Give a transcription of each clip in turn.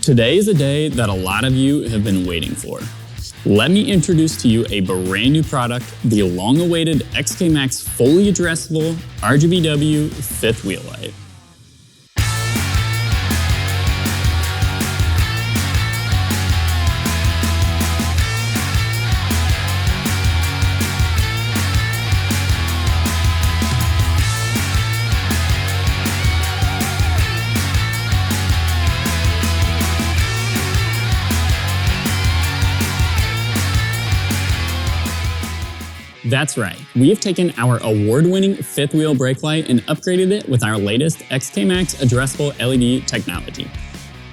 Today is a day that a lot of you have been waiting for. Let me introduce to you a brand new product, the long-awaited XKmax fully addressable RGBW fifth wheel light. That's right, we have taken our award-winning fifth wheel brake light and upgraded it with our latest XKmax addressable LED technology.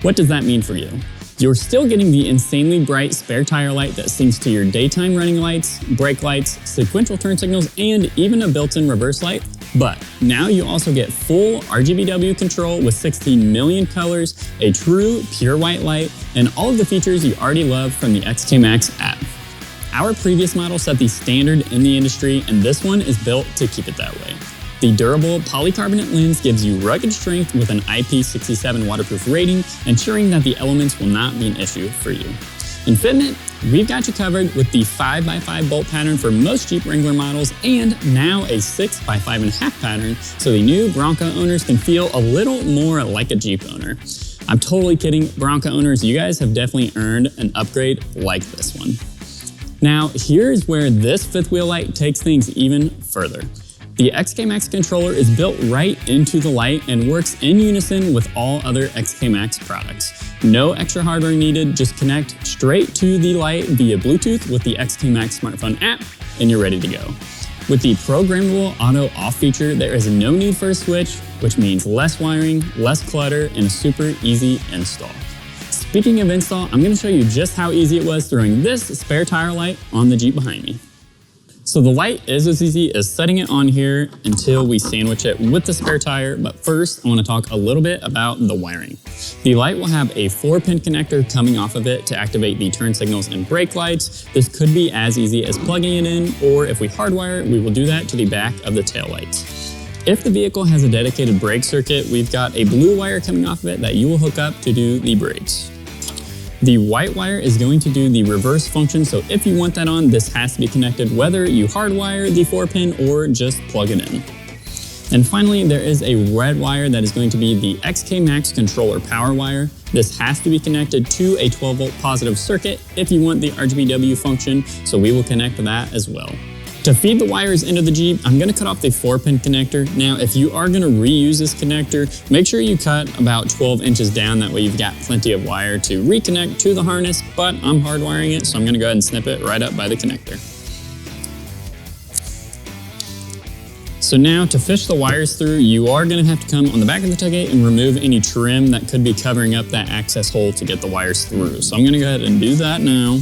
What does that mean for you? You're still getting the insanely bright spare tire light that syncs to your daytime running lights, brake lights, sequential turn signals, and even a built-in reverse light. But now you also get full RGBW control with 16 million colors, a true pure white light, and all of the features you already love from the XKmax app. Our previous model set the standard in the industry, and this one is built to keep it that way. The durable polycarbonate lens gives you rugged strength with an IP67 waterproof rating, ensuring that the elements will not be an issue for you. In fitment, we've got you covered with the 5x5 bolt pattern for most Jeep Wrangler models, and now a 6x5.5 pattern, so the new Bronco owners can feel a little more like a Jeep owner. I'm totally kidding, Bronco owners, you guys have definitely earned an upgrade like this one. Now, here's where this fifth wheel light takes things even further. The XKmax controller is built right into the light and works in unison with all other XKmax products. No extra hardware needed, just connect straight to the light via Bluetooth with the XKmax smartphone app, and you're ready to go. With the programmable auto off feature, there is no need for a switch, which means less wiring, less clutter, and a super easy install. Speaking of install, I'm going to show you just how easy it was throwing this spare tire light on the Jeep behind me. So the light is as easy as setting it on here until we sandwich it with the spare tire, but first I want to talk a little bit about the wiring. The light will have a 4-pin connector coming off of it to activate the turn signals and brake lights. This could be as easy as plugging it in, or if we hardwire it, we will do that to the back of the tail lights. If the vehicle has a dedicated brake circuit, we've got a blue wire coming off of it that you will hook up to do the brakes. The white wire is going to do the reverse function, so if you want that on, this has to be connected whether you hardwire the 4-pin or just plug it in. And finally, there is a red wire that is going to be the XKmax controller power wire. This has to be connected to a 12-volt positive circuit if you want the RGBW function, so we will connect that as well. To feed the wires into the Jeep, I'm going to cut off the 4-pin connector. Now, if you are going to reuse this connector, make sure you cut about 12 inches down. That way you've got plenty of wire to reconnect to the harness, but I'm hardwiring it, so I'm going to go ahead and snip it right up by the connector. So now to fish the wires through, you are going to have to come on the back of the tailgate and remove any trim that could be covering up that access hole to get the wires through. So I'm going to go ahead and do that now.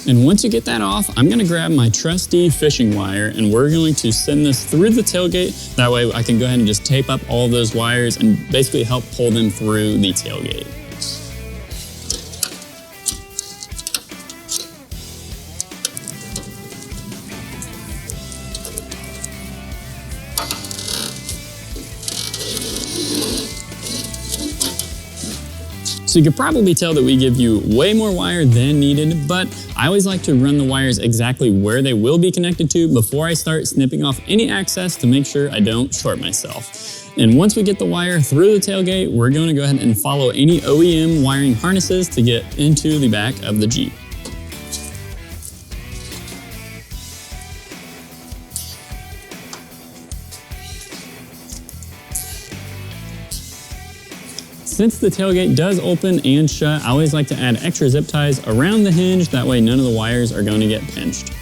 And once you get that off, I'm going to grab my trusty fishing wire and we're going to send this through the tailgate. That way I can go ahead and just tape up all those wires and basically help pull them through the tailgate. So you could probably tell that we give you way more wire than needed, but I always like to run the wires exactly where they will be connected to before I start snipping off any access to make sure I don't short myself. And once we get the wire through the tailgate, we're going to go ahead and follow any OEM wiring harnesses to get into the back of the Jeep. Since the tailgate does open and shut, I always like to add extra zip ties around the hinge, that way none of the wires are going to get pinched.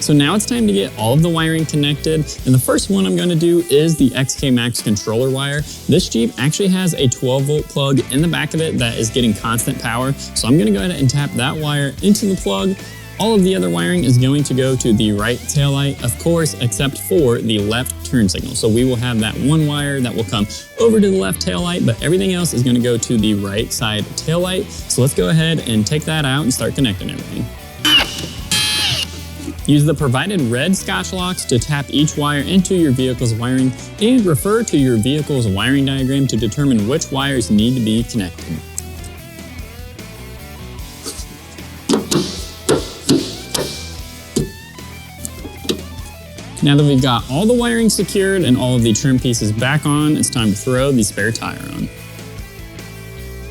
So now it's time to get all of the wiring connected, and the first one I'm going to do is the XKmax controller wire. This Jeep actually has a 12-volt plug in the back of it that is getting constant power, so I'm going to go ahead and tap that wire into the plug. All of the other wiring is going to go to the right taillight, of course, except for the left turn signal. So we will have that one wire that will come over to the left taillight, but everything else is going to go to the right side taillight. So let's go ahead and take that out and start connecting everything. Use the provided red Scotch locks to tap each wire into your vehicle's wiring and refer to your vehicle's wiring diagram to determine which wires need to be connected. Now that we've got all the wiring secured and all of the trim pieces back on, it's time to throw the spare tire on.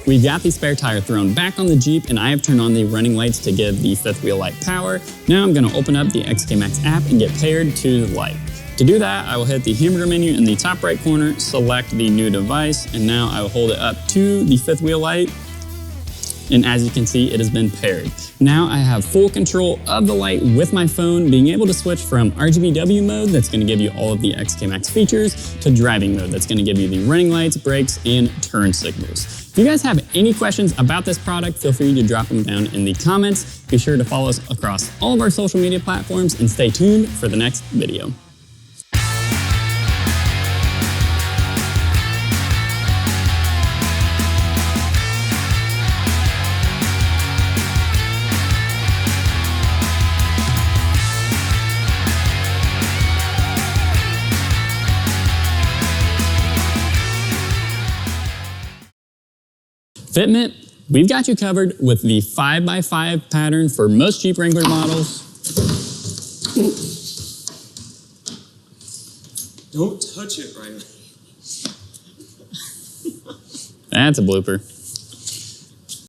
We've got the spare tire thrown back on the Jeep, and I have turned on the running lights to give the fifth wheel light power. Now I'm going to open up the XKmax app and get paired to the light. To do that, I will hit the hamburger menu in the top right corner, select the new device, and now I will hold it up to the fifth wheel light. And as you can see, it has been paired. Now I have full control of the light with my phone, being able to switch from RGBW mode, that's going to give you all of the XKmax features, to driving mode, that's going to give you the running lights, brakes, and turn signals. If you guys have any questions about this product, feel free to drop them down in the comments. Be sure to follow us across all of our social media platforms and stay tuned for the next video. Fitment, we've got you covered with the 5x5 pattern for most Jeep Wrangler models. Don't touch it, Ryan. That's a blooper.